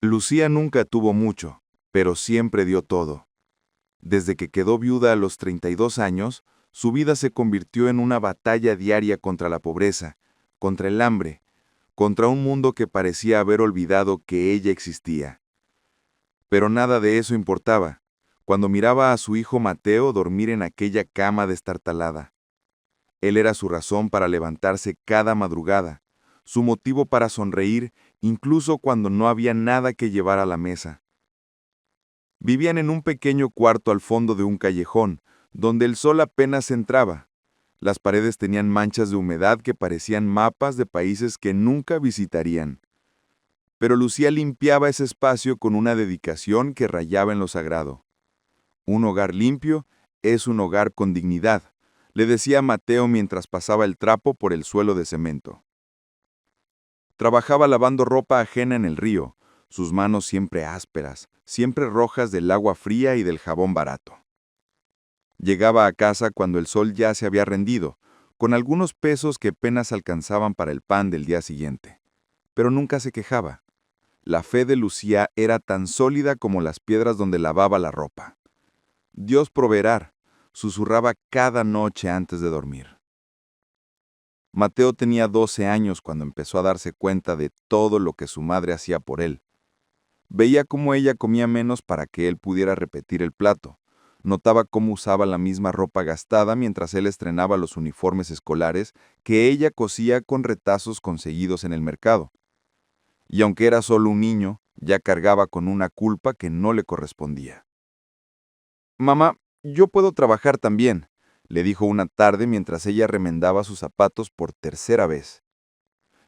Lucía nunca tuvo mucho, pero siempre dio todo. Desde que quedó viuda a los 32 años, su vida se convirtió en una batalla diaria contra la pobreza, contra el hambre, contra un mundo que parecía haber olvidado que ella existía. Pero nada de eso importaba, cuando miraba a su hijo Mateo dormir en aquella cama destartalada. Él era su razón para levantarse cada madrugada, su motivo para sonreír incluso cuando no había nada que llevar a la mesa. Vivían en un pequeño cuarto al fondo de un callejón, donde el sol apenas entraba. Las paredes tenían manchas de humedad que parecían mapas de países que nunca visitarían. Pero Lucía limpiaba ese espacio con una dedicación que rayaba en lo sagrado. Un hogar limpio es un hogar con dignidad, le decía Mateo mientras pasaba el trapo por el suelo de cemento. Trabajaba lavando ropa ajena en el río, sus manos siempre ásperas, siempre rojas del agua fría y del jabón barato. Llegaba a casa cuando el sol ya se había rendido, con algunos pesos que apenas alcanzaban para el pan del día siguiente. Pero nunca se quejaba. La fe de Lucía era tan sólida como las piedras donde lavaba la ropa. Dios proveerá, susurraba cada noche antes de dormir. Mateo tenía 12 años cuando empezó a darse cuenta de todo lo que su madre hacía por él. Veía cómo ella comía menos para que él pudiera repetir el plato. Notaba cómo usaba la misma ropa gastada mientras él estrenaba los uniformes escolares que ella cosía con retazos conseguidos en el mercado. Y aunque era solo un niño, ya cargaba con una culpa que no le correspondía. «Mamá, yo puedo trabajar también», le dijo una tarde mientras ella remendaba sus zapatos por tercera vez.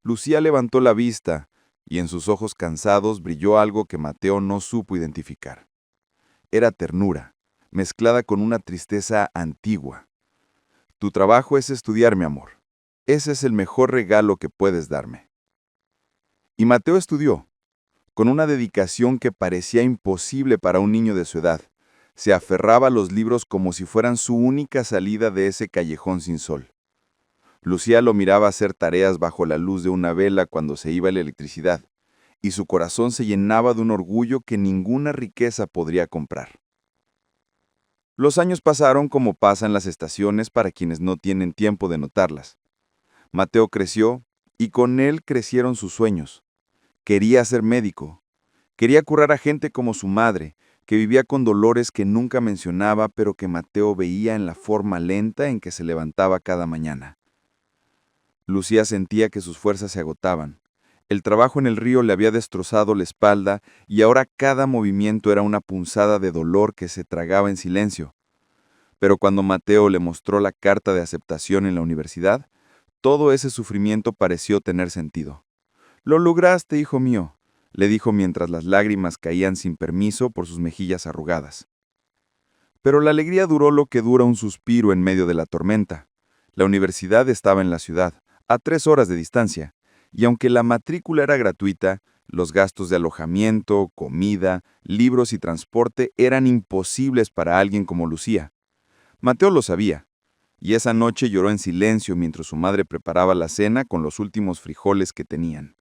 Lucía levantó la vista, y en sus ojos cansados brilló algo que Mateo no supo identificar. Era ternura, mezclada con una tristeza antigua. «Tu trabajo es estudiar, mi amor. Ese es el mejor regalo que puedes darme». Y Mateo estudió, con una dedicación que parecía imposible para un niño de su edad. Se aferraba a los libros como si fueran su única salida de ese callejón sin sol. Lucía lo miraba hacer tareas bajo la luz de una vela cuando se iba la electricidad, y su corazón se llenaba de un orgullo que ninguna riqueza podría comprar. Los años pasaron como pasan las estaciones para quienes no tienen tiempo de notarlas. Mateo creció, y con él crecieron sus sueños. Quería ser médico. Quería curar a gente como su madre, que vivía con dolores que nunca mencionaba, pero que Mateo veía en la forma lenta en que se levantaba cada mañana. Lucía sentía que sus fuerzas se agotaban. El trabajo en el río le había destrozado la espalda y ahora cada movimiento era una punzada de dolor que se tragaba en silencio. Pero cuando Mateo le mostró la carta de aceptación en la universidad, todo ese sufrimiento pareció tener sentido. «Lo lograste, hijo mío», le dijo mientras las lágrimas caían sin permiso por sus mejillas arrugadas. Pero la alegría duró lo que dura un suspiro en medio de la tormenta. La universidad estaba en la ciudad, a 3 horas de distancia, y aunque la matrícula era gratuita, los gastos de alojamiento, comida, libros y transporte eran imposibles para alguien como Lucía. Mateo lo sabía, y esa noche lloró en silencio mientras su madre preparaba la cena con los últimos frijoles que tenían.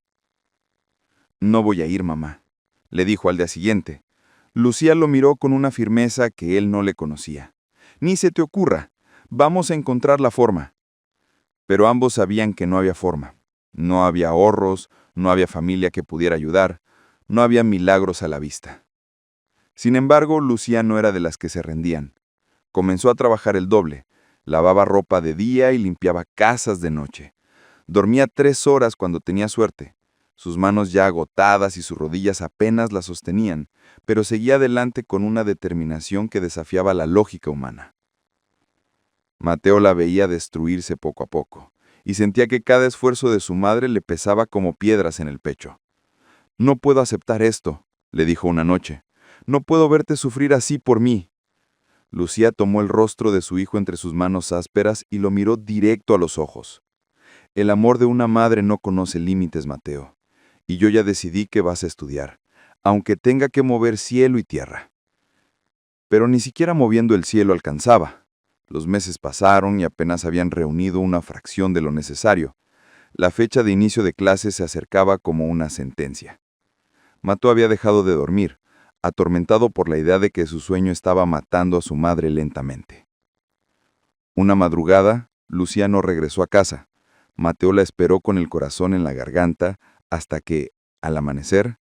«No voy a ir, mamá», le dijo al día siguiente. Lucía lo miró con una firmeza que él no le conocía. «Ni se te ocurra, vamos a encontrar la forma». Pero ambos sabían que no había forma. No había ahorros, no había familia que pudiera ayudar, no había milagros a la vista. Sin embargo, Lucía no era de las que se rendían. Comenzó a trabajar el doble. Lavaba ropa de día y limpiaba casas de noche. Dormía 3 horas cuando tenía suerte. Sus manos ya agotadas y sus rodillas apenas la sostenían, pero seguía adelante con una determinación que desafiaba la lógica humana. Mateo la veía destruirse poco a poco, y sentía que cada esfuerzo de su madre le pesaba como piedras en el pecho. «No puedo aceptar esto», le dijo una noche. «No puedo verte sufrir así por mí». Lucía tomó el rostro de su hijo entre sus manos ásperas y lo miró directo a los ojos. «El amor de una madre no conoce límites, Mateo. Y yo ya decidí que vas a estudiar, aunque tenga que mover cielo y tierra». Pero ni siquiera moviendo el cielo alcanzaba. Los meses pasaron y apenas habían reunido una fracción de lo necesario. La fecha de inicio de clases se acercaba como una sentencia. Mateo había dejado de dormir, atormentado por la idea de que su sueño estaba matando a su madre lentamente. Una madrugada, Lucía no regresó a casa. Mateo la esperó con el corazón en la garganta hasta que, al amanecer,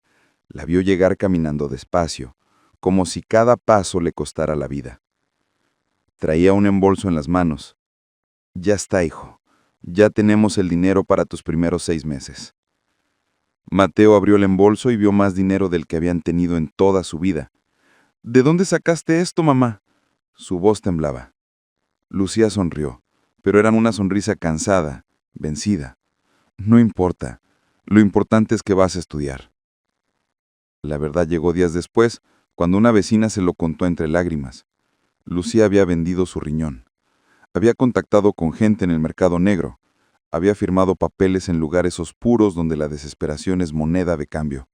la vio llegar caminando despacio, como si cada paso le costara la vida. Traía un embolso en las manos. Ya está, hijo. Ya tenemos el dinero para tus primeros 6 meses. Mateo abrió el embolso y vio más dinero del que habían tenido en toda su vida. ¿De dónde sacaste esto, mamá? Su voz temblaba. Lucía sonrió, pero era una sonrisa cansada, vencida. No importa. Lo importante es que vas a estudiar. La verdad llegó días después, cuando una vecina se lo contó entre lágrimas. Lucía había vendido su riñón. Había contactado con gente en el mercado negro. Había firmado papeles en lugares oscuros donde la desesperación es moneda de cambio.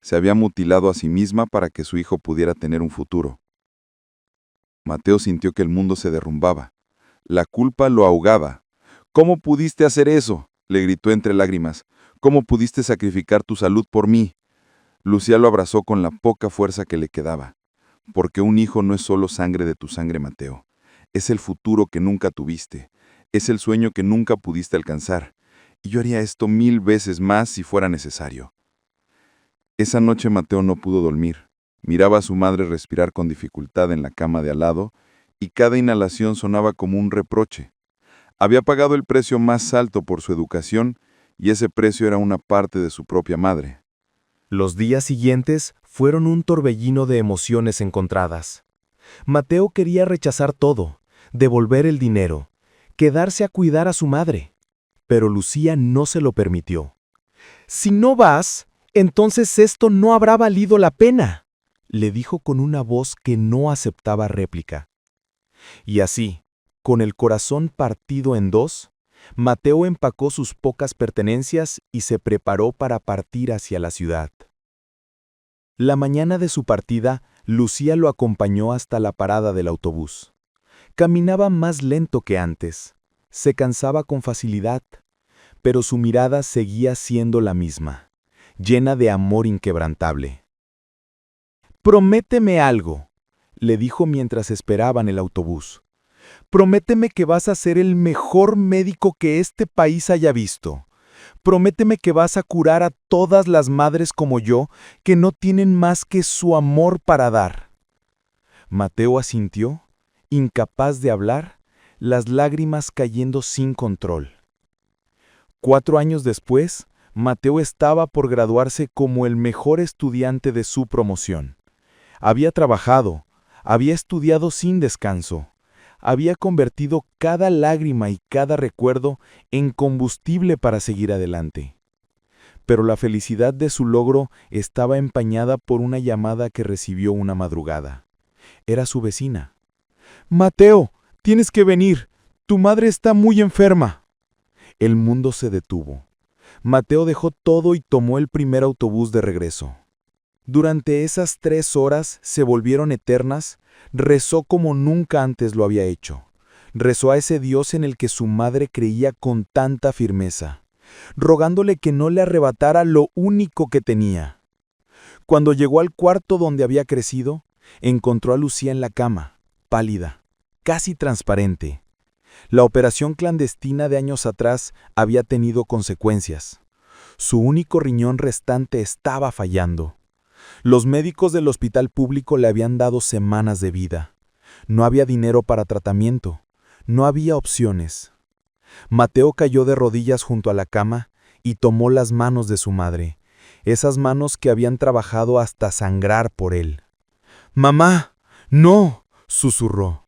Se había mutilado a sí misma para que su hijo pudiera tener un futuro. Mateo sintió que el mundo se derrumbaba. La culpa lo ahogaba. ¿Cómo pudiste hacer eso?, le gritó entre lágrimas. ¿Cómo pudiste sacrificar tu salud por mí? Lucía lo abrazó con la poca fuerza que le quedaba. Porque un hijo no es solo sangre de tu sangre, Mateo. Es el futuro que nunca tuviste. Es el sueño que nunca pudiste alcanzar. Y yo haría esto 1000 veces más si fuera necesario. Esa noche Mateo no pudo dormir. Miraba a su madre respirar con dificultad en la cama de al lado, y cada inhalación sonaba como un reproche. Había pagado el precio más alto por su educación, y ese precio era una parte de su propia madre. Los días siguientes fueron un torbellino de emociones encontradas. Mateo quería rechazar todo, devolver el dinero, quedarse a cuidar a su madre. Pero Lucía no se lo permitió. «Si no vas, entonces esto no habrá valido la pena», le dijo con una voz que no aceptaba réplica. Y así, con el corazón partido en dos, Mateo empacó sus pocas pertenencias y se preparó para partir hacia la ciudad. La mañana de su partida, Lucía lo acompañó hasta la parada del autobús. Caminaba más lento que antes, se cansaba con facilidad, pero su mirada seguía siendo la misma, llena de amor inquebrantable. «Prométeme algo», le dijo mientras esperaban el autobús. «Prométeme que vas a ser el mejor médico que este país haya visto. Prométeme que vas a curar a todas las madres como yo, que no tienen más que su amor para dar». Mateo asintió, incapaz de hablar, las lágrimas cayendo sin control. 4 años después, Mateo estaba por graduarse como el mejor estudiante de su promoción. Había trabajado, había estudiado sin descanso, había convertido cada lágrima y cada recuerdo en combustible para seguir adelante. Pero la felicidad de su logro estaba empañada por una llamada que recibió una madrugada. Era su vecina. «Mateo, tienes que venir. Tu madre está muy enferma». El mundo se detuvo. Mateo dejó todo y tomó el primer autobús de regreso. Durante esas 3 horas se volvieron eternas, rezó como nunca antes lo había hecho. Rezó a ese Dios en el que su madre creía con tanta firmeza, rogándole que no le arrebatara lo único que tenía. Cuando llegó al cuarto donde había crecido, encontró a Lucía en la cama, pálida, casi transparente. La operación clandestina de años atrás había tenido consecuencias. Su único riñón restante estaba fallando. Los médicos del hospital público le habían dado semanas de vida. No había dinero para tratamiento. No había opciones. Mateo cayó de rodillas junto a la cama y tomó las manos de su madre, esas manos que habían trabajado hasta sangrar por él. «Mamá, no», susurró.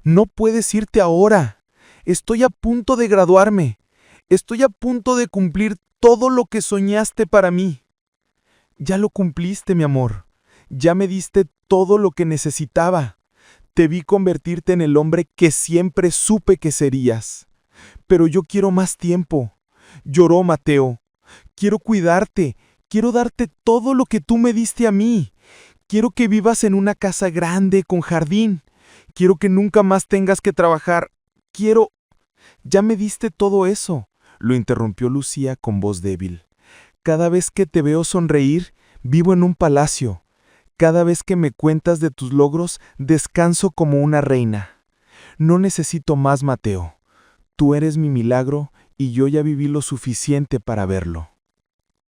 «No puedes irte ahora. Estoy a punto de graduarme. Estoy a punto de cumplir todo lo que soñaste para mí». «Ya lo cumpliste, mi amor. Ya me diste todo lo que necesitaba. Te vi convertirte en el hombre que siempre supe que serías. Pero yo quiero más tiempo». Lloró Mateo. «Quiero cuidarte. Quiero darte todo lo que tú me diste a mí. Quiero que vivas en una casa grande con jardín. Quiero que nunca más tengas que trabajar. Quiero...» «Ya me diste todo eso», lo interrumpió Lucía con voz débil. «Cada vez que te veo sonreír, Vivo en un palacio. Cada vez que me cuentas de tus logros, descanso como una reina. No necesito más, Mateo. Tú eres mi milagro y yo ya viví lo suficiente para verlo.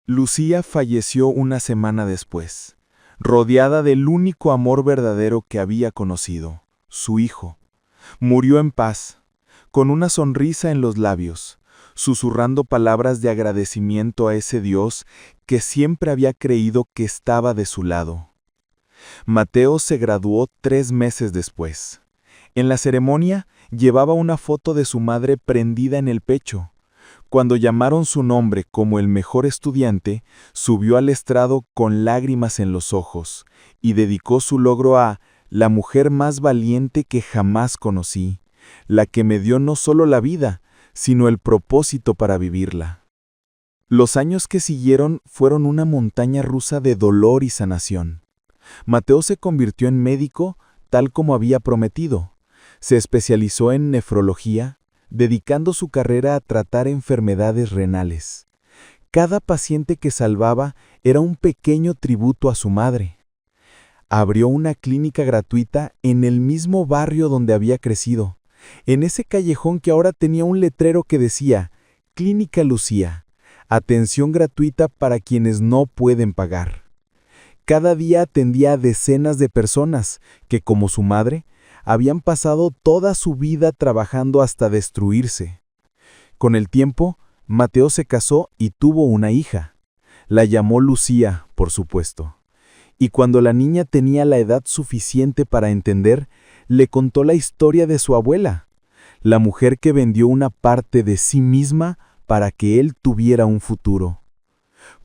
Lucía falleció una semana después, rodeada del único amor verdadero que había conocido, su hijo. Murió en paz, con una sonrisa en los labios, susurrando palabras de agradecimiento a ese Dios que siempre había creído que estaba de su lado. Mateo se graduó 3 meses después. En la ceremonia llevaba una foto de su madre prendida en el pecho. Cuando llamaron su nombre como el mejor estudiante, subió al estrado con lágrimas en los ojos y dedicó su logro a la mujer más valiente que jamás conocí, la que me dio no solo la vida, sino el propósito para vivirla. Los años que siguieron fueron una montaña rusa de dolor y sanación. Mateo se convirtió en médico tal como había prometido. Se especializó en nefrología, dedicando su carrera a tratar enfermedades renales. Cada paciente que salvaba era un pequeño tributo a su madre. Abrió una clínica gratuita en el mismo barrio donde había crecido, en ese callejón que ahora tenía un letrero que decía Clínica Lucía, atención gratuita para quienes no pueden pagar. Cada día atendía a decenas de personas que, como su madre, habían pasado toda su vida trabajando hasta destruirse. Con el tiempo, Mateo se casó y tuvo una hija. La llamó Lucía, por supuesto. Y cuando la niña tenía la edad suficiente para entender, le contó la historia de su abuela, la mujer que vendió una parte de sí misma para que él tuviera un futuro.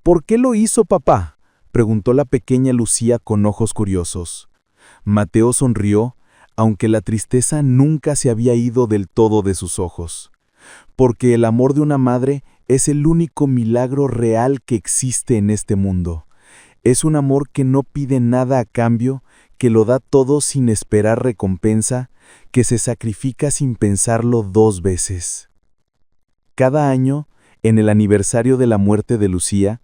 ¿Por qué lo hizo, papá?, preguntó la pequeña Lucía con ojos curiosos. Mateo sonrió, aunque la tristeza nunca se había ido del todo de sus ojos. Porque el amor de una madre es el único milagro real que existe en este mundo. Es un amor que no pide nada a cambio, que lo da todo sin esperar recompensa, que se sacrifica sin pensarlo 2 veces. Cada año, en el aniversario de la muerte de Lucía,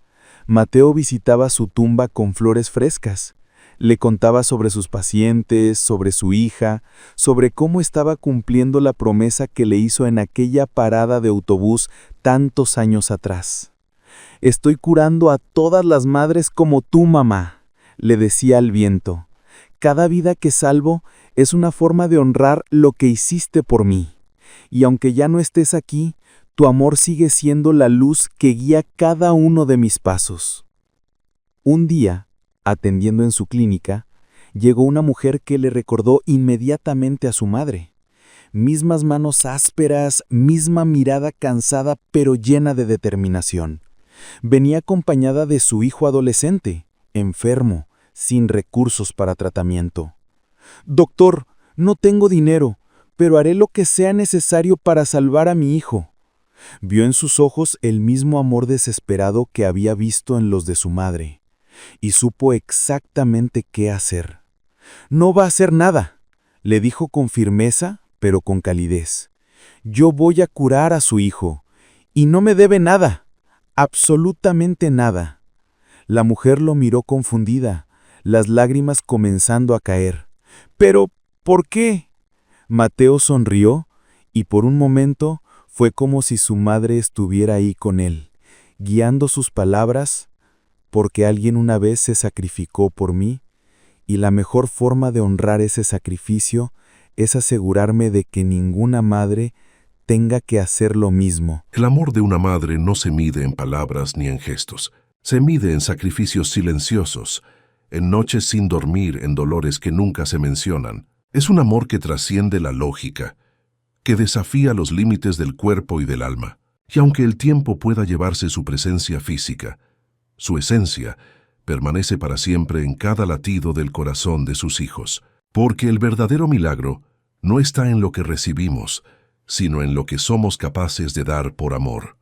Mateo visitaba su tumba con flores frescas. Le contaba sobre sus pacientes, sobre su hija, sobre cómo estaba cumpliendo la promesa que le hizo en aquella parada de autobús tantos años atrás. «Estoy curando a todas las madres como tú, mamá», le decía al viento. «Cada vida que salvo es una forma de honrar lo que hiciste por mí. Y aunque ya no estés aquí, tu amor sigue siendo la luz que guía cada uno de mis pasos». Un día, atendiendo en su clínica, llegó una mujer que le recordó inmediatamente a su madre. Mismas manos ásperas, misma mirada cansada pero llena de determinación. Venía acompañada de su hijo adolescente, enfermo, sin recursos para tratamiento. «Doctor, no tengo dinero, pero haré lo que sea necesario para salvar a mi hijo». Vio en sus ojos el mismo amor desesperado que había visto en los de su madre. Y supo exactamente qué hacer. «No va a hacer nada», le dijo con firmeza, pero con calidez. «Yo voy a curar a su hijo, y no me debe nada, absolutamente nada». La mujer lo miró confundida, las lágrimas comenzando a caer. «¿Pero por qué?». Mateo sonrió, y por un momento fue como si su madre estuviera ahí con él, guiando sus palabras, porque alguien una vez se sacrificó por mí, y la mejor forma de honrar ese sacrificio es asegurarme de que ninguna madre tenga que hacer lo mismo. El amor de una madre no se mide en palabras ni en gestos. Se mide en sacrificios silenciosos, en noches sin dormir, en dolores que nunca se mencionan. Es un amor que trasciende la lógica, que desafía los límites del cuerpo y del alma. Y aunque el tiempo pueda llevarse su presencia física, su esencia permanece para siempre en cada latido del corazón de sus hijos, porque el verdadero milagro no está en lo que recibimos, sino en lo que somos capaces de dar por amor.